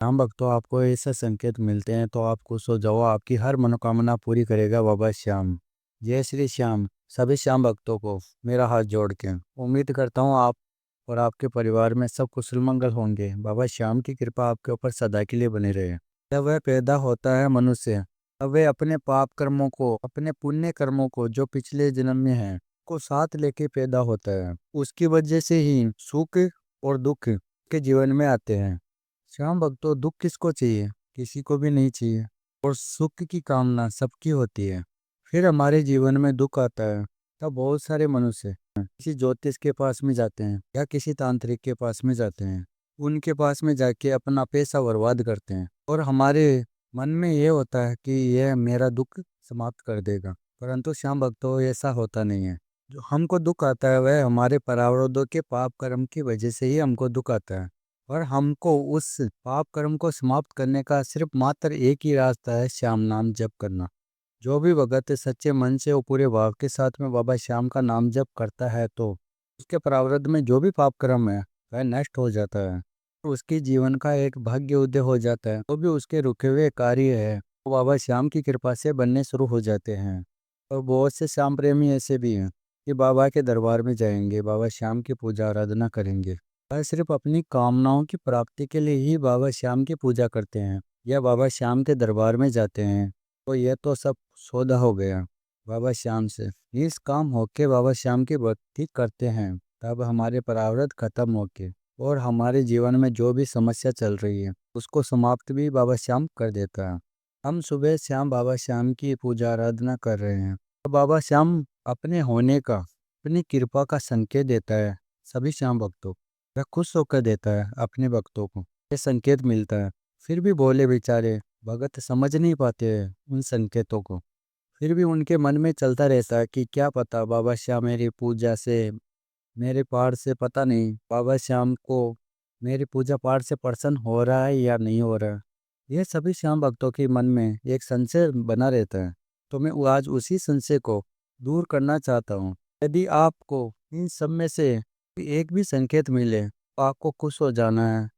राम भक्तों, आपको ऐसा संकेत मिलते हैं तो आप खुश हो जाओ। आपकी हर मनोकामना पूरी करेगा बाबा श्याम। जय श्री श्याम। सभी श्याम भक्तों को मेरा हाथ जोड़ के उम्मीद करता हूँ आप और आपके परिवार में सब कुशल मंगल होंगे। बाबा श्याम की कृपा आपके ऊपर सदा के लिए बनी रहे। जब वह पैदा होता है मनुष्य, तब वह अपने पाप कर्मों को, अपने पुण्य कर्मों को जो पिछले जन्म में है, को साथ लेके पैदा होता है। उसकी वजह से ही सुख और दुख के जीवन में आते हैं। श्याम भक्तों, दुख किसको चाहिए? किसी को भी नहीं चाहिए। और सुख की कामना सबकी होती है। फिर हमारे जीवन में दुख आता है, तब बहुत सारे मनुष्य किसी ज्योतिष के पास में जाते हैं या किसी तांत्रिक के पास में जाते हैं। उनके पास में जाके अपना पैसा बर्बाद करते हैं और हमारे मन में ये होता है कि यह मेरा दुख समाप्त कर देगा। परंतु श्याम भक्तों, ऐसा होता नहीं है। जो हमको दुख आता है वह हमारे प्रारब्धों के पाप कर्म की वजह से ही हमको दुख आता है। और हमको उस पाप कर्म को समाप्त करने का सिर्फ मात्र एक ही रास्ता है, श्याम नाम जप करना। जो भी भगत सच्चे मन से और पूरे भाव के साथ में बाबा श्याम का नाम जप करता है तो उसके प्रारब्ध में जो भी पाप कर्म है वह नष्ट हो जाता है और उसकी जीवन का एक भाग्य उदय हो जाता है। तो भी उसके रुके हुए कार्य है वो बाबा श्याम की कृपा से बनने शुरू हो जाते हैं। और बहुत से श्याम प्रेमी ऐसे भी हैं कि बाबा के दरबार में जाएंगे, बाबा श्याम की पूजा आराधना करेंगे, वह सिर्फ अपनी कामनाओं की प्राप्ति के लिए ही बाबा श्याम की पूजा करते हैं या बाबा श्याम के दरबार में जाते हैं। तो यह तो सब सौदा हो गया बाबा श्याम से। इस काम होके बाबा श्याम की भक्ति करते हैं, तब हमारे प्रारब्ध खत्म होके और हमारे जीवन में जो भी समस्या चल रही है उसको समाप्त भी बाबा श्याम कर देता है। हम सुबह श्याम बाबा श्याम की पूजा आराधना कर रहे हैं तो बाबा श्याम अपने होने का, अपनी कृपा का संकेत देता है सभी श्याम भक्तों। वह खुश होकर देता है अपने भक्तों को, ये संकेत मिलता है। फिर भी भोले बेचारे भगत समझ नहीं पाते हैं उन संकेतों को। फिर भी उनके मन में चलता रहता है कि क्या पता बाबा श्याम मेरी पूजा से, मेरे पाठ से, पता नहीं बाबा श्याम को मेरी पूजा पाठ से प्रसन्न हो रहा है या नहीं हो रहा है। ये सभी श्याम भक्तों के मन में एक संशय बना रहता है। तो मैं आज उसी संशय को दूर करना चाहता हूँ। यदि आपको इन सब में से एक भी संकेत मिले तो आपको खुश हो जाना है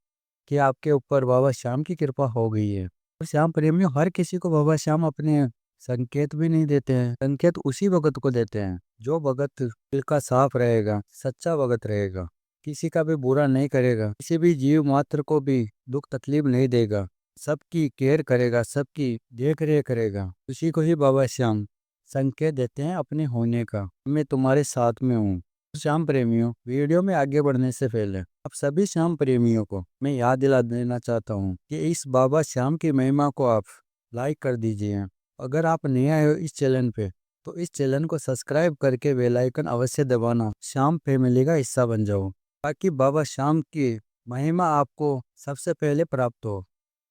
कि आपके ऊपर बाबा श्याम की कृपा हो गई है। तो श्याम प्रेमियों, हर किसी को बाबा श्याम अपने संकेत भी नहीं देते हैं। संकेत उसी भगत को देते हैं जो भगत दिल का साफ रहेगा, सच्चा भगत रहेगा, किसी का भी बुरा नहीं करेगा, किसी भी जीव मात्र को भी दुख तकलीफ नहीं देगा, सबकी केयर करेगा, सबकी देख रेख करेगा। उसी को ही बाबा श्याम संकेत देते हैं अपने होने का। मैं तुम्हारे साथ में हूँ। श्याम प्रेमियों, वीडियो में आगे बढ़ने से पहले आप सभी श्याम प्रेमियों को मैं याद दिला देना चाहता हूँ कि इस बाबा श्याम की महिमा को आप लाइक कर दीजिए। अगर आप नए आए हो इस चैनल पे तो इस चैनल को सब्सक्राइब करके बेल आइकन अवश्य दबाना, श्याम फैमिली का हिस्सा बन जाओ ताकि बाबा श्याम की महिमा आपको सबसे पहले प्राप्त हो।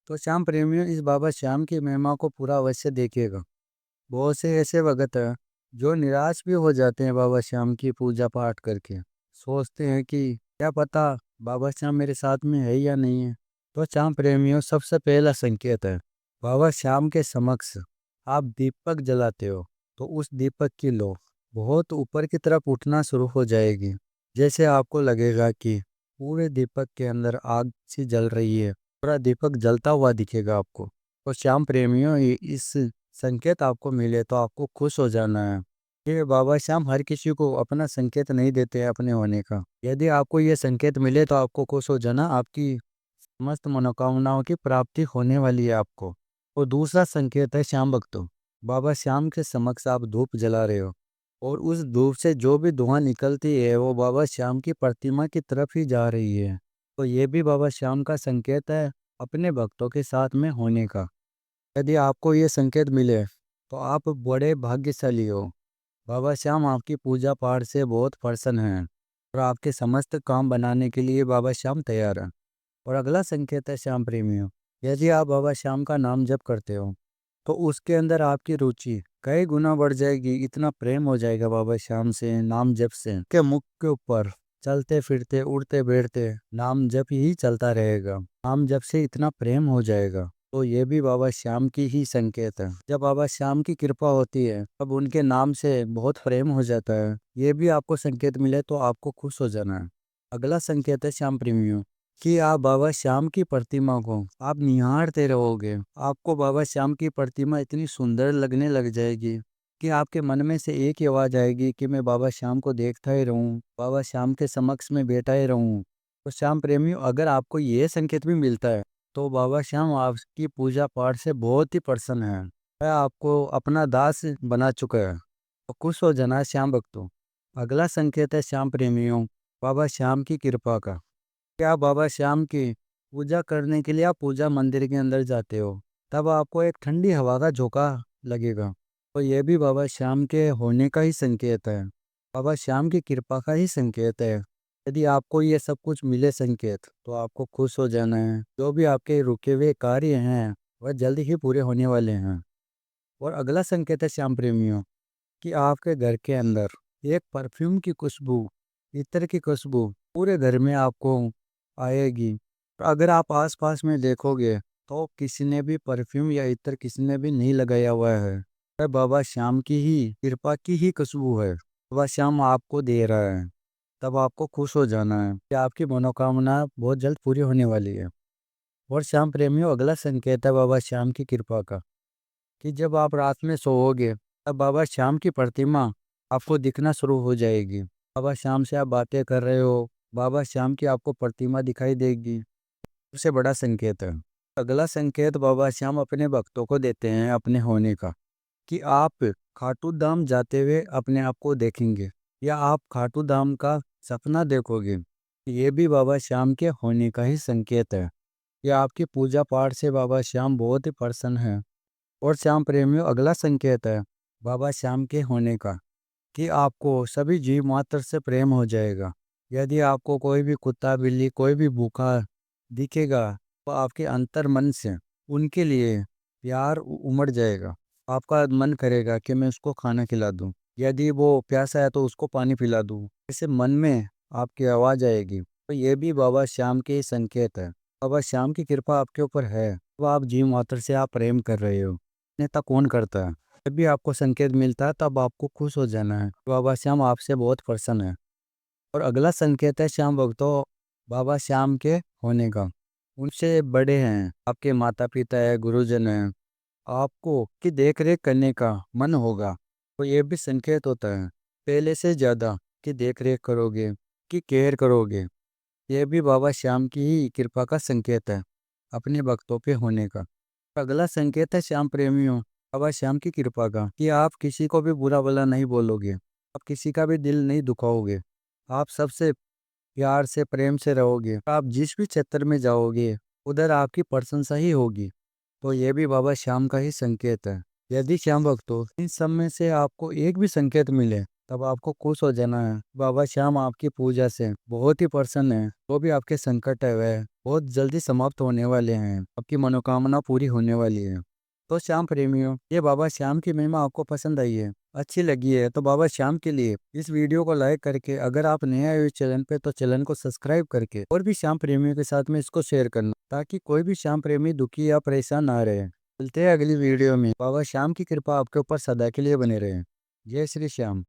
तो श्याम प्रेमियों, इस बाबा श्याम की महिमा को पूरा अवश्य देखिएगा। बहुत से ऐसे भगत हैं जो निराश भी हो जाते हैं बाबा श्याम की पूजा पाठ करके। सोचते हैं कि क्या पता बाबा श्याम मेरे साथ में है या नहीं है। तो श्याम प्रेमियों, सबसे पहला संकेत है बाबा श्याम के समक्ष आप दीपक जलाते हो तो उस दीपक की लो बहुत ऊपर की तरफ उठना शुरू हो जाएगी। जैसे आपको लगेगा कि पूरे दीपक के अंदर आग सी जल रही है, पूरा दीपक जलता हुआ दिखेगा आपको। तो श्याम प्रेमियों, इस संकेत आपको मिले तो आपको खुश हो जाना है कि बाबा श्याम हर किसी को अपना संकेत नहीं देते हैं अपने होने का। यदि आपको ये संकेत मिले तो आपको खुश हो जाना, आपकी समस्त मनोकामनाओं की प्राप्ति होने वाली है आपको। और दूसरा संकेत है श्याम भक्तों, बाबा श्याम के समक्ष आप धूप जला रहे हो और उस धूप से जो भी धुआं निकलती है वो बाबा श्याम की प्रतिमा की तरफ ही जा रही है। तो ये भी बाबा श्याम का संकेत है अपने भक्तों के साथ में होने का। यदि आपको ये संकेत मिले तो आप बड़े भाग्यशाली हो। बाबा श्याम आपकी पूजा पाठ से बहुत प्रसन्न हैं और आपके समस्त काम बनाने के लिए बाबा श्याम तैयार हैं। और अगला संकेत है श्याम प्रेमियों, यदि आप बाबा श्याम का नाम जप करते हो तो उसके अंदर आपकी रुचि कई गुना बढ़ जाएगी। इतना प्रेम हो जाएगा बाबा श्याम से, नाम जप से, के मुख के ऊपर चलते फिरते उड़ते बैठते नाम जप ही चलता रहेगा। नाम जप से इतना प्रेम हो जाएगा। तो ये भी बाबा श्याम की ही संकेत है। जब बाबा श्याम की कृपा होती है तब उनके नाम से बहुत प्रेम हो जाता है। ये भी आपको संकेत मिले तो आपको खुश हो जाना है। अगला संकेत है श्याम प्रेमियों, कि आप बाबा श्याम की प्रतिमा को आप निहारते रहोगे। आपको बाबा श्याम की प्रतिमा इतनी सुंदर लगने लग जाएगी कि आपके मन में से एक ही आवाज आएगी कि मैं बाबा श्याम को देखता ही रहूं, बाबा श्याम के समक्ष में बैठा ही रहूं। तो श्याम प्रेमियों, अगर आपको ये संकेत भी मिलता है तो बाबा श्याम आपकी पूजा पाठ से बहुत ही प्रसन्न है। वह आपको अपना दास बना चुका है। तो खुश हो जाना श्याम भक्तों। अगला संकेत है श्याम प्रेमियों, बाबा श्याम की कृपा का। क्या बाबा श्याम की पूजा करने के लिए आप पूजा मंदिर के अंदर जाते हो, तब आपको एक ठंडी हवा का झोंका लगेगा। तो ये भी बाबा श्याम के होने का ही संकेत है, बाबा श्याम की कृपा का ही संकेत है। यदि आपको ये सब कुछ मिले संकेत तो आपको खुश हो जाना है। जो भी आपके रुके हुए कार्य हैं वह जल्दी ही पूरे होने वाले हैं। और अगला संकेत है श्याम प्रेमियों कि आपके घर के अंदर एक परफ्यूम की खुशबू, इत्र की खुशबू पूरे घर में आपको आएगी। अगर आप आसपास में देखोगे तो किसी ने भी परफ्यूम या इत्र किसी ने भी नहीं लगाया हुआ है। वह बाबा श्याम की ही कृपा की ही खुशबू है, बाबा श्याम आपको दे रहा है। तब आपको खुश हो जाना है कि आपकी मनोकामना बहुत जल्द पूरी होने वाली है। और श्याम प्रेमियों, अगला संकेत है बाबा श्याम की कृपा का कि जब आप रात में सोओगे तब बाबा श्याम की प्रतिमा आपको दिखना शुरू हो जाएगी। बाबा श्याम से आप बातें कर रहे हो, बाबा श्याम की आपको प्रतिमा दिखाई देगी। सबसे बड़ा संकेत है। अगला संकेत बाबा श्याम अपने भक्तों को देते हैं अपने होने का कि आप खाटू धाम जाते हुए अपने आप को देखेंगे या आप खाटू धाम का सपना देखोगे। ये भी बाबा श्याम के होने का ही संकेत है। या आपकी पूजा पाठ से बाबा श्याम बहुत ही प्रसन्न है। और श्याम प्रेमियों, अगला संकेत है बाबा श्याम के होने का कि आपको सभी जीव मात्र से प्रेम हो जाएगा। यदि आपको कोई भी कुत्ता बिल्ली कोई भी भूखा दिखेगा तो आपके अंतर मन से उनके लिए प्यार उमड़ जाएगा। आपका मन करेगा कि मैं उसको खाना खिला दूं। यदि वो प्यासा है तो उसको पानी पिला दूं। ऐसे मन में आपकी आवाज़ आएगी। तो ये भी बाबा श्याम के ही संकेत है। बाबा श्याम की कृपा आपके ऊपर है तो आप जीव मात्र से आप प्रेम कर रहे हो। नेता कौन करता है? जब भी आपको संकेत मिलता है तब आपको खुश हो जाना है। बाबा श्याम आपसे बहुत प्रसन्न है। और अगला संकेत है श्याम भक्तों, बाबा श्याम के होने का। उनसे बड़े हैं, आपके माता पिता है, गुरुजन हैं, आपको की देख रेख करने का मन होगा। तो ये भी संकेत होता है पहले से ज़्यादा कि देख रेख करोगे, कि केयर करोगे। ये भी बाबा श्याम की ही कृपा का संकेत है अपने भक्तों पे होने का। अगला संकेत है श्याम प्रेमियों, बाबा श्याम की कृपा का कि आप किसी को भी बुरा भला नहीं बोलोगे, आप किसी का भी दिल नहीं दुखाओगे, आप सबसे प्यार से प्रेम से रहोगे। आप जिस भी क्षेत्र में जाओगे उधर आपकी प्रशंसा ही होगी। तो ये भी बाबा श्याम का ही संकेत है। यदि श्याम भक्तों इन सब में से आपको एक भी संकेत मिले तब आपको खुश हो जाना है। बाबा श्याम आपकी पूजा से बहुत ही प्रसन्न है। वो भी आपके संकट है वह बहुत जल्दी समाप्त होने वाले हैं। आपकी मनोकामना पूरी होने वाली है। तो श्याम प्रेमियों, ये बाबा श्याम की महिमा आपको पसंद आई है, अच्छी लगी है तो बाबा श्याम के लिए इस वीडियो को लाइक करके, अगर आप नए आए हो इस चैनल पे तो चैनल को सब्सक्राइब करके और भी श्याम प्रेमियों के साथ में इसको शेयर करना ताकि कोई भी श्याम प्रेमी दुखी या परेशान ना रहे। मिलते हैं अगली वीडियो में। बाबा श्याम की कृपा आपके ऊपर सदा के लिए बने रहे। जय श्री श्याम।